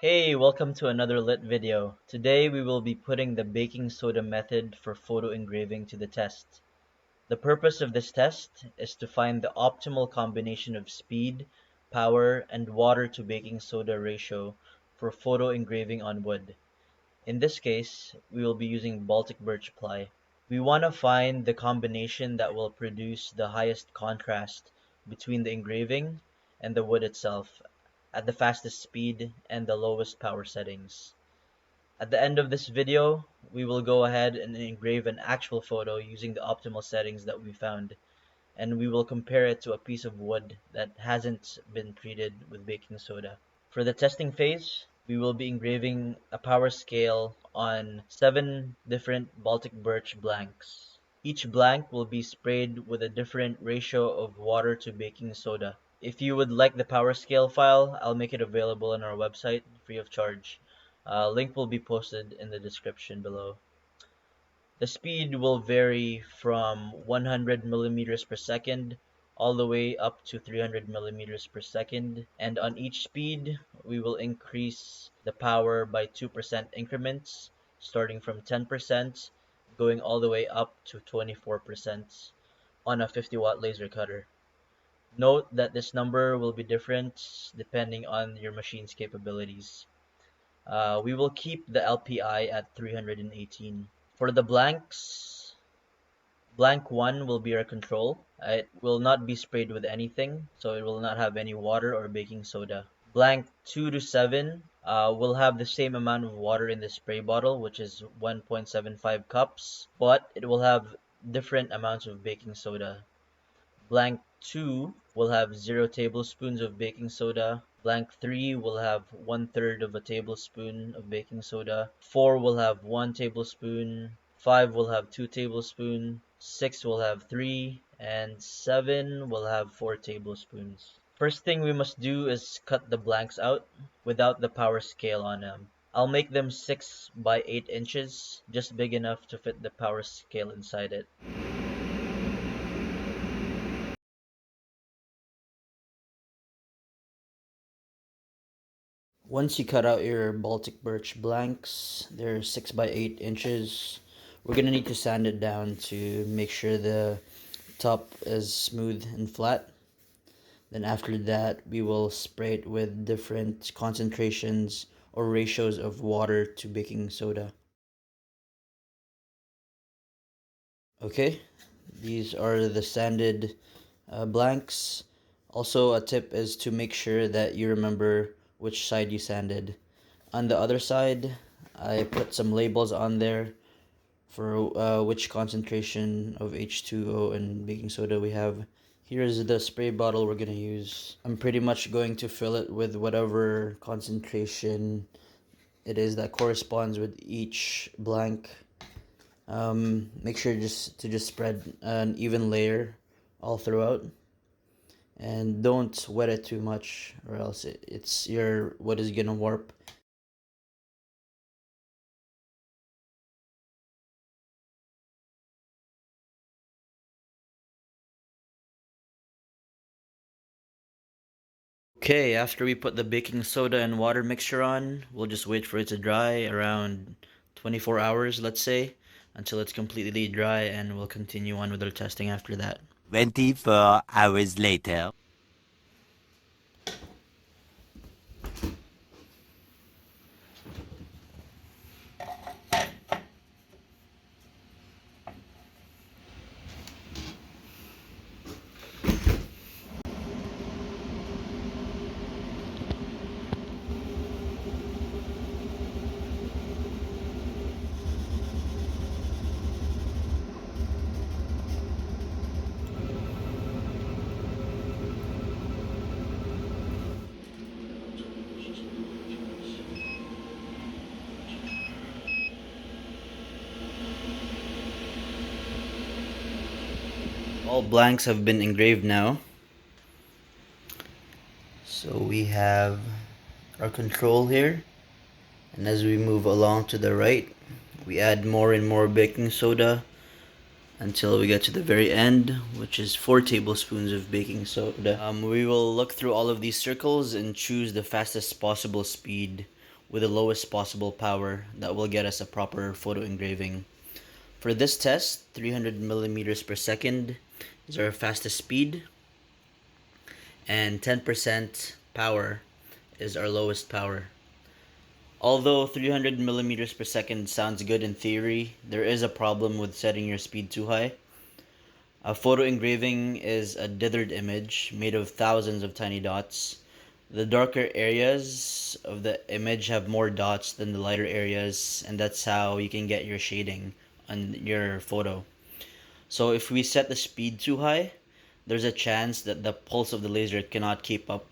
Hey, welcome to another lit video. Today we will be putting the baking soda method for photo engraving to the test. The purpose of this test is to find the optimal combination of speed, power, and water to baking soda ratio for photo engraving on wood. In this case, we will be using Baltic birch ply. We want to find the combination that will produce the highest contrast between the engraving and the wood itself at the fastest speed and the lowest power settings. At the end of this video, we will go ahead and engrave an actual photo using the optimal settings that we found, and we will compare it to a piece of wood that hasn't been treated with baking soda. For the testing phase, we will be engraving a power scale on 7 different Baltic birch blanks. Each blank will be sprayed with a different ratio of water to baking soda. If you would like the power scale file, I'll make it available on our website free of charge. Link will be posted in the description below. The speed will vary from 100 millimeters per second all the way up to 300 millimeters per second, and on each speed we will increase the power by 2% increments, starting from 10% going all the way up to 24% on a 50-watt laser cutter. Note that this number will be different depending on your machine's capabilities. We will keep the LPI at 318. For the blanks, blank 1 will be our control. It will not be sprayed with anything, so it will not have any water or baking soda. Blank 2 to 7 will have the same amount of water in the spray bottle, which is 1.75 cups, but it will have different amounts of baking soda. Blank 2 will have 0 tablespoons of baking soda. Blank 3 will have 1/3 of a tablespoon of baking soda. 4 will have 1 tablespoon. 5 will have 2 tablespoons. 6 will have 3. And 7 will have 4 tablespoons. First thing we must do is cut the blanks out without the power scale on them. I'll make them 6 by 8 inches, just big enough to fit the power scale inside it. Once you cut out your Baltic birch blanks, they're 6 by 8 inches. We're gonna need to sand it down to make sure the top is smooth and flat. Then after that, we will spray it with different concentrations or ratios of water to baking soda. Okay, these are the sanded blanks. Also, a tip is to make sure that you remember which side you sanded. On the other side, I put some labels on there for which concentration of H2O and baking soda we have. Here is the spray bottle we're going to use. I'm pretty much going to fill it with whatever concentration it is that corresponds with each blank. Make sure to spread an even layer all throughout, and don't wet it too much or else it's your wood is gonna warp. Okay, after we put the baking soda and water mixture on, we'll just wait for it to dry around 24 hours, let's say, until it's completely dry, and we'll continue on with our testing after that. 24 hours later. All blanks have been engraved now. So we have our control here, and as we move along to the right, we add more and more baking soda until we get to the very end, which is 4 tablespoons of baking soda. We will look through all of these circles and choose the fastest possible speed with the lowest possible power that will get us a proper photo engraving. For this test, 300 millimeters per second is our fastest speed, and 10% power is our lowest power. Although 300 millimeters per second sounds good in theory, there is a problem with setting your speed too high. A photo engraving is a dithered image made of thousands of tiny dots. The darker areas of the image have more dots than the lighter areas, and that's how you can get your shading on your photo. So if we set the speed too high, there's a chance that the pulse of the laser cannot keep up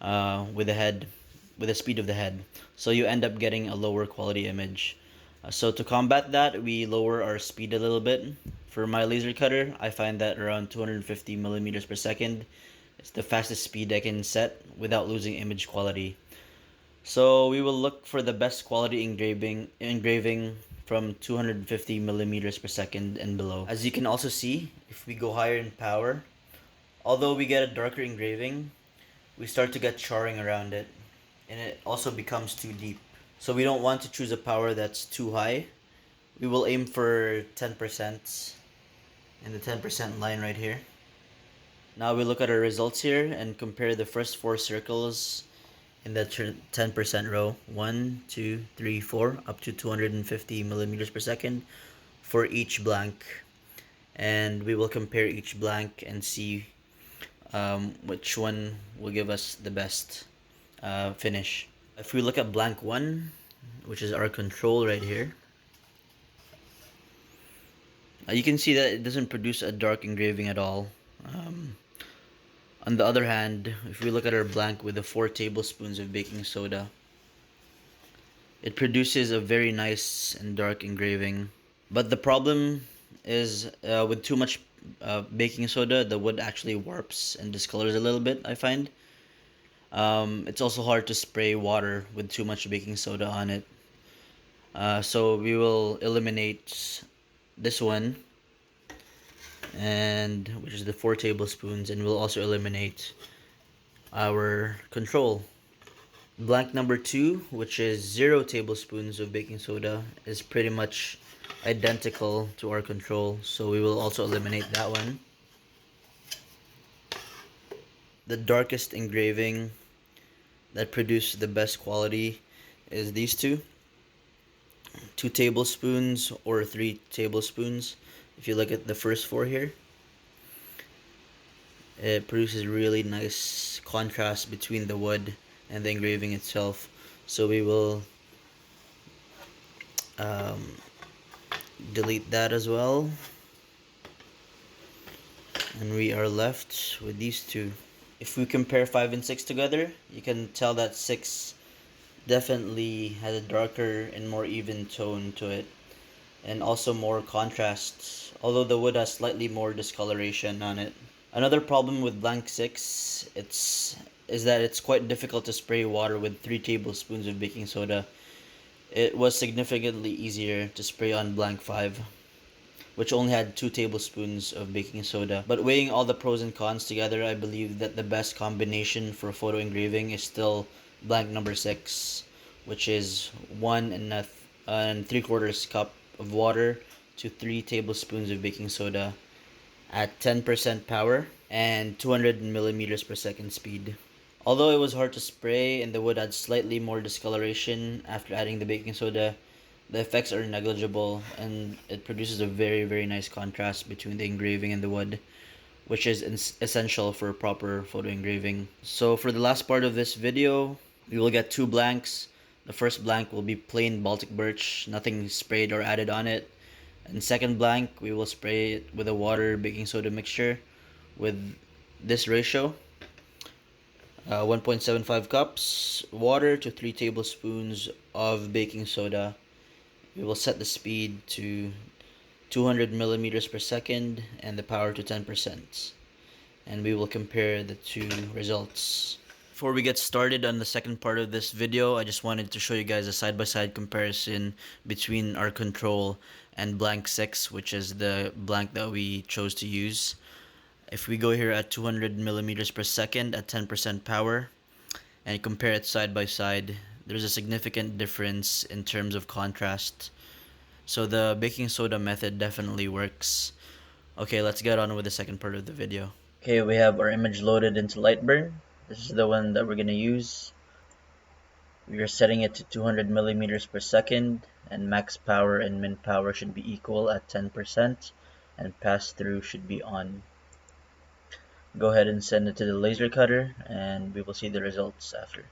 with the speed of the head. So you end up getting a lower quality image. So to combat that, we lower our speed a little bit. For my laser cutter, I find that around 250 millimeters per second is the fastest speed I can set without losing image quality. So we will look for the best quality engraving from 250 millimeters per second and below. As you can also see, if we go higher in power, although we get a darker engraving, we start to get charring around it, and it also becomes too deep. So we don't want to choose a power that's too high. We will aim for 10% in the 10% line right here. Now we look at our results here and compare the first 4 circles in the 10% row. 1, 2, 3, 4, up to 250 millimeters per second for each blank. And we will compare each blank and see which one will give us the best finish. If we look at blank 1, which is our control right here, you can see that it doesn't produce a dark engraving at all. On the other hand, if we look at our blank with the 4 tablespoons of baking soda, it produces a very nice and dark engraving. But the problem is with too much baking soda, the wood actually warps and discolors a little bit, I find. It's also hard to spray water with too much baking soda on it. So we will eliminate this one, and which is the 4 tablespoons, and we'll also eliminate our control. Blank number 2, which is 0 tablespoons of baking soda, is pretty much identical to our control, so we will also eliminate that one. The darkest engraving that produce the best quality is these 2 tablespoons or 3 tablespoons. If you look at the first 4 here, it produces really nice contrast between the wood and the engraving itself. So we will delete that as well, and we are left with these 2. If we compare 5 and 6 together, you can tell that 6 definitely has a darker and more even tone to it, and also more contrast, although the wood has slightly more discoloration on it. Another problem with blank 6 is that it's quite difficult to spray water with 3 tablespoons of baking soda. It was significantly easier to spray on blank 5, which only had 2 tablespoons of baking soda. But weighing all the pros and cons together, I believe that the best combination for photo engraving is still blank number 6, which is 1 and 3/4 cup of water to 3 tablespoons of baking soda at 10% power and 200 millimeters per second speed. Although it was hard to spray and the wood had slightly more discoloration after adding the baking soda, the effects are negligible, and it produces a very, very nice contrast between the engraving and the wood, which is essential for proper photo engraving. So for the last part of this video, we will get 2 blanks. The first blank will be plain Baltic birch, nothing sprayed or added on it. And second blank, we will spray it with a water baking soda mixture with this ratio. 1.75 cups water to 3 tablespoons of baking soda. We will set the speed to 200 millimeters per second and the power to 10%. And we will compare the 2 results. Before we get started on the second part of this video, I just wanted to show you guys a side-by-side comparison between our control and blank 6, which is the blank that we chose to use. If we go here at 200 millimeters per second at 10% power and compare it side by side, there's a significant difference in terms of contrast. So the baking soda method definitely works. Okay, let's get on with the second part of the video. Okay, we have our image loaded into Lightburn. This is the one that we're going to use. We are setting it to 200 millimeters per second, and max power and min power should be equal at 10%, and pass through should be on. Go ahead and send it to the laser cutter, and we will see the results after.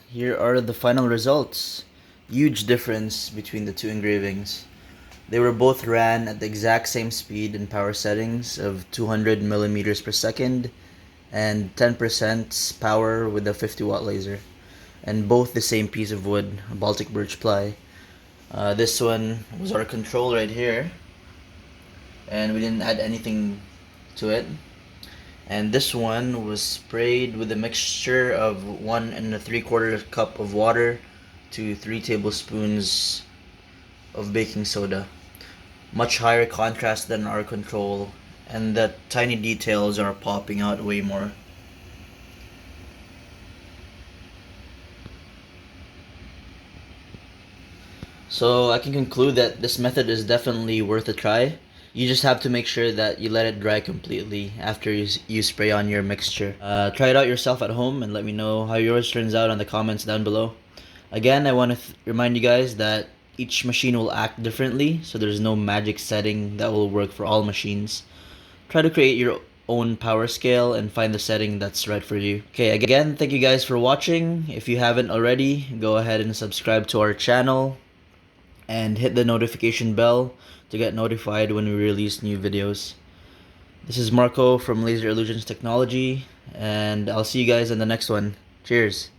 Here are the final results. Huge difference between the two engravings. They were both ran at the exact same speed and power settings of 200 millimeters per second and 10% power with a 50-watt laser, and both the same piece of wood, Baltic birch ply. This one was our control right here, and we didn't add anything to it. And this one was sprayed with a mixture of 1 3/4 cup of water to 3 tablespoons of baking soda. Much higher contrast than our control, and the tiny details are popping out way more. So I can conclude that this method is definitely worth a try. You just have to make sure that you let it dry completely after you spray on your mixture. Try it out yourself at home and let me know how yours turns out on the comments down below. Again, I want to remind you guys that each machine will act differently, so there's no magic setting that will work for all machines. Try to create your own power scale and find the setting that's right for you. Okay, again, thank you guys for watching. If you haven't already, go ahead and subscribe to our channel and hit the notification bell to get notified when we release new videos. This is Marco from Laser Illusions Technology, and I'll see you guys in the next one. Cheers!